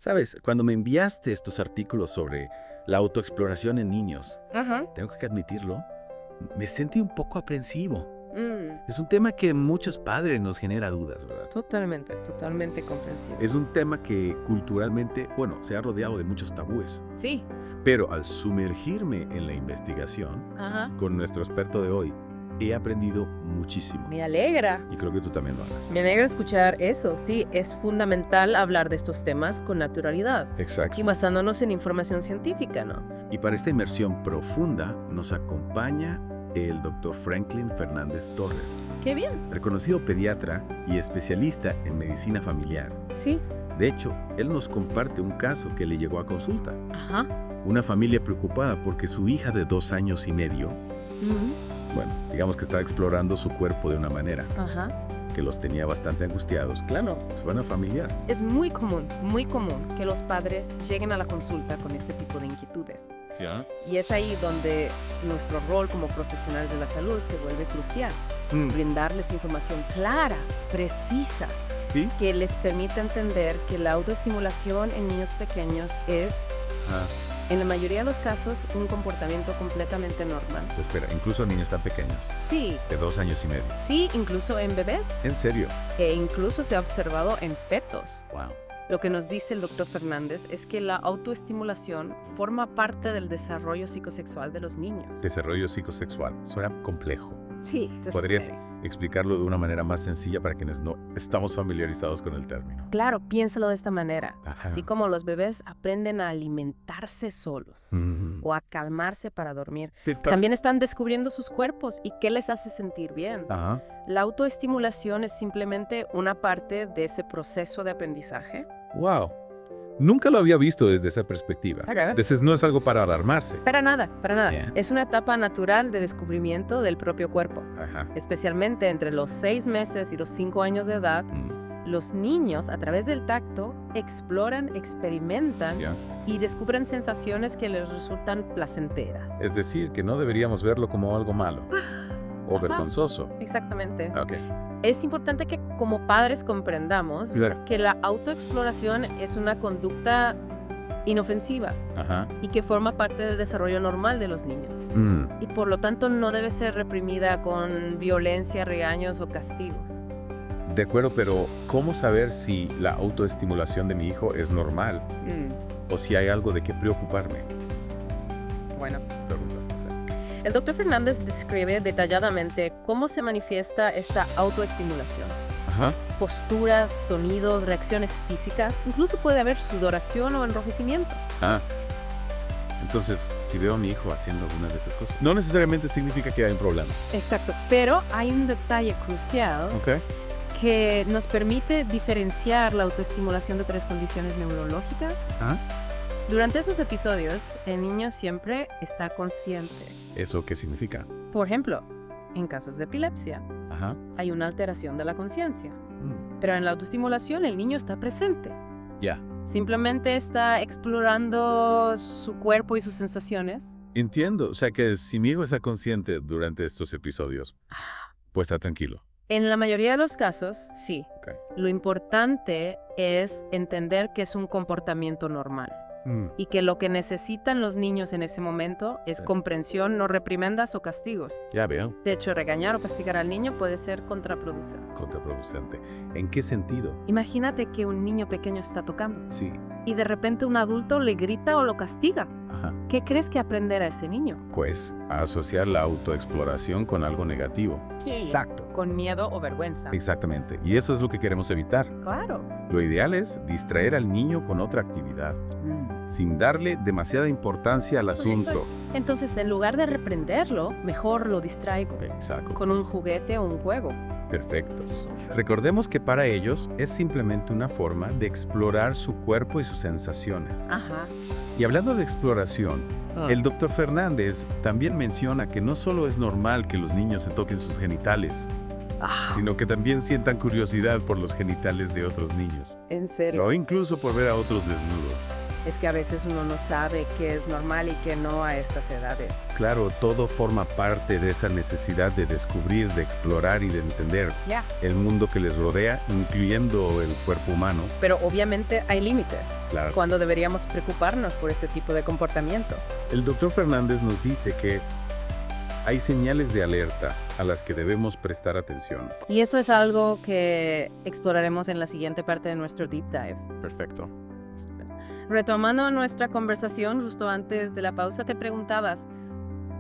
Sabes, cuando me enviaste estos artículos sobre la autoexploración en niños, Ajá. tengo que admitirlo, me sentí un poco aprensivo. Mm, Es un tema que muchos padres nos genera dudas, ¿verdad? totalmente comprensible. Es un tema que culturalmente, se ha rodeado de muchos tabúes. Sí. Pero al sumergirme en la investigación, Ajá. con nuestro experto de hoy, he aprendido muchísimo. Me alegra. Y creo que tú también lo harás. Me alegra escuchar eso. Sí, es fundamental hablar de estos temas con naturalidad Exacto. y basándonos en información científica, ¿no? Y para esta inmersión profunda nos acompaña el Dr. Franklin Fernández Torres, Qué bien. reconocido pediatra y especialista en medicina familiar. Sí. De hecho, él nos comparte un caso que le llegó a consulta. Ajá. Una familia preocupada porque su hija de 2 años y medio, digamos que estaba explorando su cuerpo de una manera Ajá. que los tenía bastante angustiados. Claro, suena familiar. Es muy común que los padres lleguen a la consulta con este tipo de inquietudes. ¿Ya? Y es ahí donde nuestro rol como profesionales de la salud se vuelve crucial. Brindarles información clara, precisa, ¿Sí? que les permita entender que la autoestimulación en niños pequeños es, en la mayoría de los casos, un comportamiento completamente normal. Espera, incluso niños tan pequeños, Sí, de 2 años y medio. sí, incluso en bebés, ¿En serio? e incluso se ha observado en fetos. Wow. Lo que nos dice el doctor Fernández es que la autoestimulación forma parte del desarrollo psicosexual de los niños. Desarrollo psicosexual. Suena complejo. Sí, ¿Podrías explicarlo de una manera más sencilla para quienes no estamos familiarizados con el término? Claro, piénsalo de esta manera. Ajá. Así como los bebés aprenden a alimentarse solos o a calmarse para dormir, también están descubriendo sus cuerpos y qué les hace sentir bien. Ajá. La autoestimulación es simplemente una parte de ese proceso de aprendizaje. Wow. Nunca lo había visto desde esa perspectiva. Ok. Entonces no es algo para alarmarse. Para nada, para nada. Bien. Es una etapa natural de descubrimiento del propio cuerpo. Ajá. Especialmente entre los 6 meses y los 5 años de edad, los niños, a través del tacto, exploran, experimentan Ya. y descubren sensaciones que les resultan placenteras. Es decir, que no deberíamos verlo como algo malo o Ajá. vergonzoso. Exactamente. Ok. Es importante que como padres comprendamos Claro. que la autoexploración es una conducta inofensiva Ajá. y que forma parte del desarrollo normal de los niños. Y por lo tanto no debe ser reprimida con violencia, regaños o castigos. De acuerdo, pero ¿cómo saber si la autoestimulación de mi hijo es normal o si hay algo de qué preocuparme? Bueno, Pregunta. Sí. el doctor Fernández describe detalladamente cómo se manifiesta esta autoestimulación. Ajá. Posturas, sonidos, reacciones físicas, incluso puede haber sudoración o enrojecimiento. Entonces, si veo a mi hijo haciendo alguna de esas cosas, no necesariamente significa que hay un problema. Exacto, pero hay un detalle crucial Ok. que nos permite diferenciar la autoestimulación de 3 condiciones neurológicas. ¿Ah? Durante esos episodios, el niño siempre está consciente. ¿Eso qué significa? Por ejemplo, en casos de epilepsia, Ajá. hay una alteración de la conciencia. Mm. Pero en la autoestimulación, el niño está presente. Ya. Simplemente está explorando su cuerpo y sus sensaciones. Entiendo. O sea que si mi hijo está consciente durante estos episodios, pues está tranquilo. En la mayoría de los casos, sí. Ok. Lo importante es entender que es un comportamiento normal y que lo que necesitan los niños en ese momento es Sí. comprensión, no reprimendas o castigos. Ya veo. De hecho, regañar o castigar al niño puede ser contraproducente. Contraproducente. ¿En qué sentido? Imagínate que un niño pequeño está tocando Sí. y de repente un adulto le grita o lo castiga. Ajá. ¿Qué crees que aprenderá ese niño? Pues a asociar la autoexploración con algo negativo. Exacto. Con miedo o vergüenza. Exactamente. Y eso es lo que queremos evitar. Claro. Lo ideal es distraer al niño con otra actividad, sin darle demasiada importancia al asunto. Entonces, en lugar de reprenderlo, mejor lo distraigo Exacto. con un juguete o un juego. Perfecto. Recordemos que para ellos es simplemente una forma de explorar su cuerpo y sus sensaciones. Ajá. Y hablando de exploración, el Dr. Fernández también menciona que no solo es normal que los niños se toquen sus genitales, sino que también sientan curiosidad por los genitales de otros niños, ¿En serio? o incluso por ver a otros desnudos. Es que a veces uno no sabe qué es normal y qué no a estas edades. Claro, todo forma parte de esa necesidad de descubrir, de explorar y de entender el mundo que les rodea, incluyendo el cuerpo humano. Pero obviamente hay límites. Claro. Cuando deberíamos preocuparnos por este tipo de comportamiento. El doctor Fernández nos dice que hay señales de alerta a las que debemos prestar atención. Y eso es algo que exploraremos en la siguiente parte de nuestro Deep Dive. Perfecto. Retomando nuestra conversación justo antes de la pausa, te preguntabas,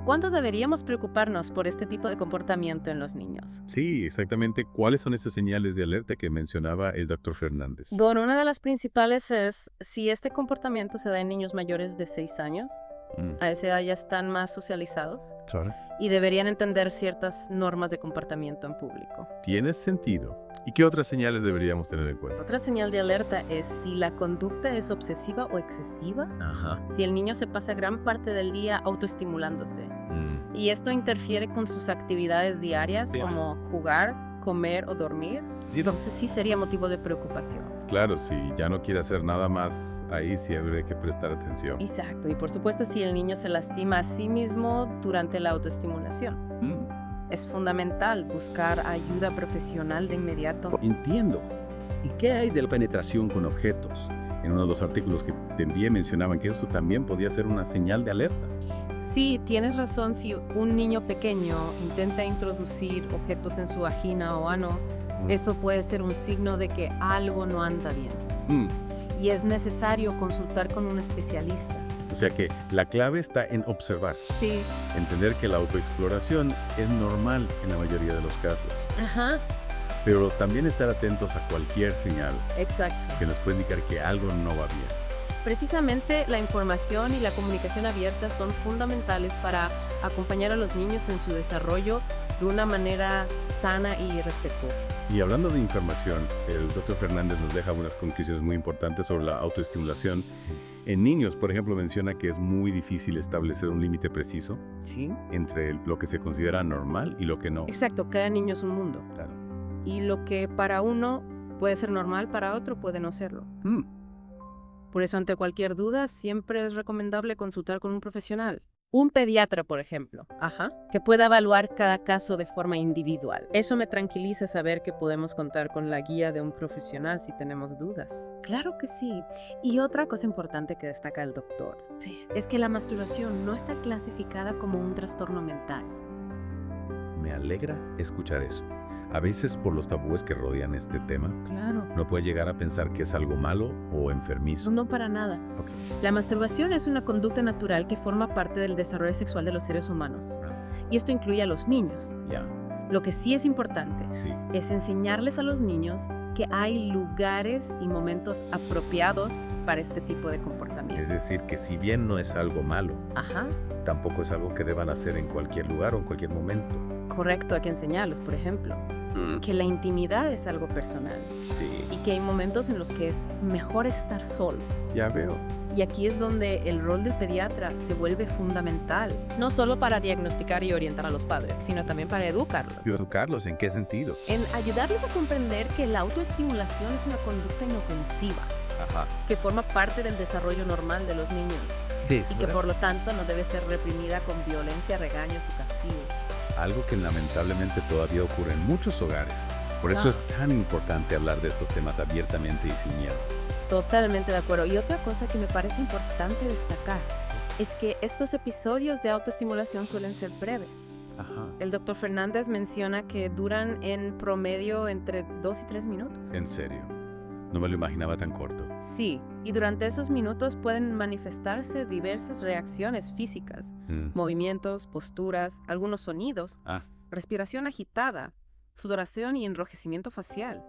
¿cuándo deberíamos preocuparnos por este tipo de comportamiento en los niños? Sí, exactamente. ¿Cuáles son esas señales de alerta que mencionaba el doctor Fernández? Bueno, una de las principales es si este comportamiento se da en niños mayores de 6 años. A esa edad ya están más socializados y deberían entender ciertas normas de comportamiento en público. Tiene sentido. ¿Y qué otras señales deberíamos tener en cuenta? Otra señal de alerta es si la conducta es obsesiva o excesiva. Si el niño se pasa gran parte del día autoestimulándose. Y esto interfiere con sus actividades diarias como jugar, comer o dormir. Entonces sí sería motivo de preocupación. Claro, si ya no quiere hacer nada más, ahí sí habría que prestar atención. Exacto, y por supuesto si el niño se lastima a sí mismo durante la autoestimulación. Es fundamental buscar ayuda profesional de inmediato. Entiendo. ¿Y qué hay de la penetración con objetos? En uno de los artículos que te envié mencionaban que eso también podía ser una señal de alerta. Sí, tienes razón. Si un niño pequeño intenta introducir objetos en su vagina o ano, eso puede ser un signo de que algo no anda bien. Y es necesario consultar con un especialista. O sea que la clave está en observar. Sí. Entender que la autoexploración es normal en la mayoría de los casos. Pero también estar atentos a cualquier señal. Exacto. Que nos puede indicar que algo no va bien. Precisamente la información y la comunicación abierta son fundamentales para acompañar a los niños en su desarrollo de una manera sana y respetuosa. Y hablando de información, el doctor Fernández nos deja unas conclusiones muy importantes sobre la autoestimulación. En niños, por ejemplo, menciona que es muy difícil establecer un límite preciso entre lo que se considera normal y lo que no. Exacto, cada niño es un mundo. Claro. Y lo que para uno puede ser normal, para otro puede no serlo. Por eso, ante cualquier duda, siempre es recomendable consultar con un profesional. Un pediatra, por ejemplo, que pueda evaluar cada caso de forma individual. Eso me tranquiliza saber que podemos contar con la guía de un profesional si tenemos dudas. Claro que sí. Y otra cosa importante que destaca el doctor es que la masturbación no está clasificada como un trastorno mental. Me alegra escuchar eso. A veces por los tabúes que rodean este tema, no puede llegar a pensar que es algo malo o enfermizo. No, para nada. La masturbación es una conducta natural que forma parte del desarrollo sexual de los seres humanos. Y esto incluye a los niños. Lo que sí es importante es enseñarles a los niños que hay lugares y momentos apropiados para este tipo de comportamiento. Es decir, que si bien no es algo malo, tampoco es algo que deban hacer en cualquier lugar o en cualquier momento. Correcto, hay que enseñarles, por ejemplo, que la intimidad es algo personal y que hay momentos en los que es mejor estar solo. Ya veo. Y aquí es donde el rol del pediatra se vuelve fundamental, no solo para diagnosticar y orientar a los padres, sino también para educarlos. ¿Y educarlos en qué sentido? En ayudarlos a comprender que la autoestimulación es una conducta inofensiva, que forma parte del desarrollo normal de los niños y que por lo tanto no debe ser reprimida con violencia, regaños y castigos. Algo que lamentablemente todavía ocurre en muchos hogares. Por eso es tan importante hablar de estos temas abiertamente y sin miedo. Totalmente de acuerdo. Y otra cosa que me parece importante destacar es que estos episodios de autoestimulación suelen ser breves. El doctor Fernández menciona que duran en promedio entre 2 y 3 minutos. ¿En serio? No me lo imaginaba tan corto. Sí, y durante esos minutos pueden manifestarse diversas reacciones físicas, movimientos, posturas, algunos sonidos, respiración agitada, sudoración y enrojecimiento facial,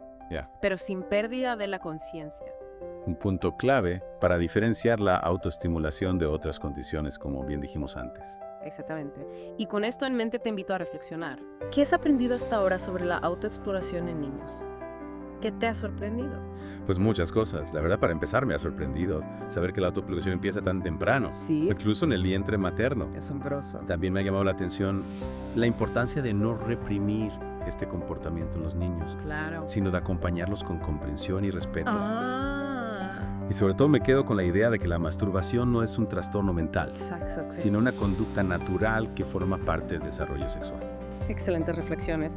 pero sin pérdida de la conciencia. Un punto clave para diferenciar la autoestimulación de otras condiciones, como bien dijimos antes. Exactamente. Y con esto en mente te invito a reflexionar. ¿Qué has aprendido hasta ahora sobre la autoexploración en niños? ¿Qué te ha sorprendido? Pues muchas cosas. La verdad, para empezar, me ha sorprendido saber que la autoexploración empieza tan temprano. Sí. Incluso en el vientre materno. Qué asombroso. También me ha llamado la atención la importancia de no reprimir este comportamiento en los niños. Claro. Sino de acompañarlos con comprensión y respeto. Y sobre todo me quedo con la idea de que la masturbación no es un trastorno mental, Exacto. sino una conducta natural que forma parte del desarrollo sexual. Excelentes reflexiones.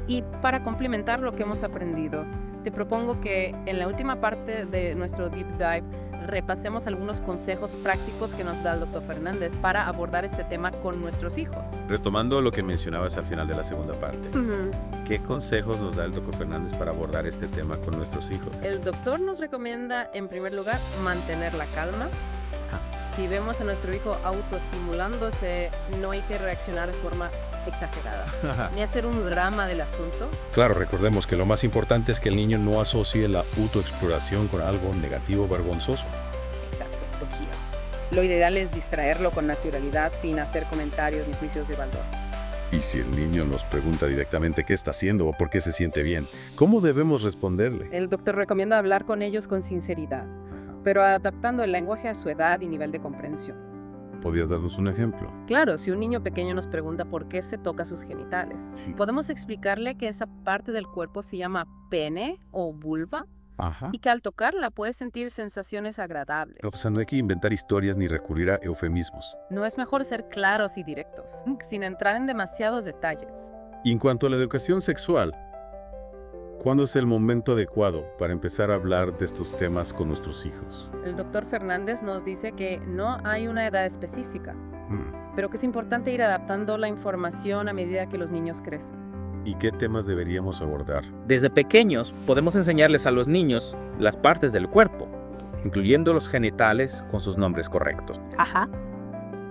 Y para complementar lo que hemos aprendido, te propongo que en la última parte de nuestro Deep Dive repasemos algunos consejos prácticos que nos da el Dr. Fernández para abordar este tema con nuestros hijos. Retomando lo que mencionabas al final de la segunda parte, ¿qué consejos nos da el Dr. Fernández para abordar este tema con nuestros hijos? El doctor nos recomienda, en primer lugar, mantener la calma. Si vemos a nuestro hijo autoestimulándose, no hay que reaccionar de forma exagerada, ni hacer un drama del asunto. Claro, recordemos que lo más importante es que el niño no asocie la autoexploración con algo negativo o vergonzoso. Exacto, lo ideal es distraerlo con naturalidad sin hacer comentarios ni juicios de valor. Y si el niño nos pregunta directamente qué está haciendo o por qué se siente bien, ¿cómo debemos responderle? El doctor recomienda hablar con ellos con sinceridad, pero adaptando el lenguaje a su edad y nivel de comprensión. ¿Podrías darnos un ejemplo? Claro, si un niño pequeño nos pregunta por qué se toca sus genitales, podemos explicarle que esa parte del cuerpo se llama pene o vulva y que al tocarla puede sentir sensaciones agradables. O sea, no hay que inventar historias ni recurrir a eufemismos. No es mejor ser claros y directos, sin entrar en demasiados detalles. Y en cuanto a la educación sexual, ¿cuándo es el momento adecuado para empezar a hablar de estos temas con nuestros hijos? El doctor Fernández nos dice que no hay una edad específica, pero que es importante ir adaptando la información a medida que los niños crecen. ¿Y qué temas deberíamos abordar? Desde pequeños podemos enseñarles a los niños las partes del cuerpo, incluyendo los genitales con sus nombres correctos.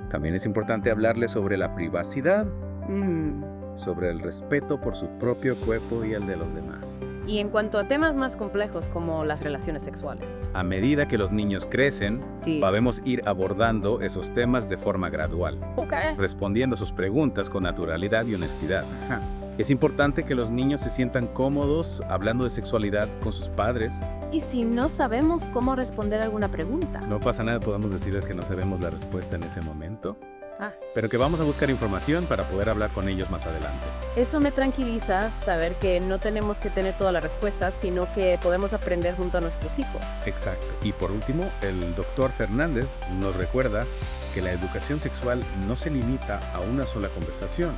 También es importante hablarles sobre la privacidad, sobre el respeto por su propio cuerpo y el de los demás. Y en cuanto a temas más complejos como las relaciones sexuales. A medida que los niños crecen, podemos ir abordando esos temas de forma gradual, respondiendo a sus preguntas con naturalidad y honestidad. Es importante que los niños se sientan cómodos hablando de sexualidad con sus padres. Y si no sabemos cómo responder alguna pregunta. No pasa nada, podemos decirles que no sabemos la respuesta en ese momento, pero que vamos a buscar información para poder hablar con ellos más adelante. Eso me tranquiliza, saber que no tenemos que tener todas las respuestas, sino que podemos aprender junto a nuestros hijos. Exacto. Y por último, el doctor Fernández nos recuerda que la educación sexual no se limita a una sola conversación.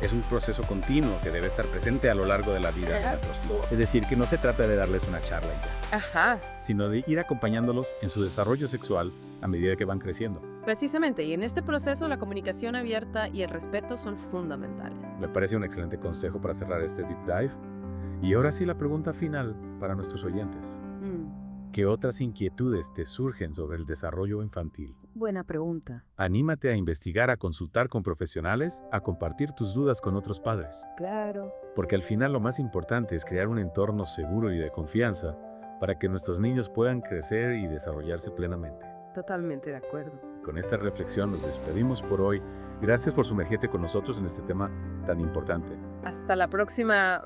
Es un proceso continuo que debe estar presente a lo largo de la vida de nuestros hijos. Es decir, que no se trata de darles una charla y ya, sino de ir acompañándolos en su desarrollo sexual a medida que van creciendo. Precisamente, y en este proceso la comunicación abierta y el respeto son fundamentales. Me parece un excelente consejo para cerrar este deep dive. Y ahora sí la pregunta final para nuestros oyentes. ¿Qué otras inquietudes te surgen sobre el desarrollo infantil? Buena pregunta. Anímate a investigar, a consultar con profesionales, a compartir tus dudas con otros padres. Claro. Porque al final lo más importante es crear un entorno seguro y de confianza para que nuestros niños puedan crecer y desarrollarse plenamente. Totalmente de acuerdo. Con esta reflexión nos despedimos por hoy. Gracias por sumergirte con nosotros en este tema tan importante. Hasta la próxima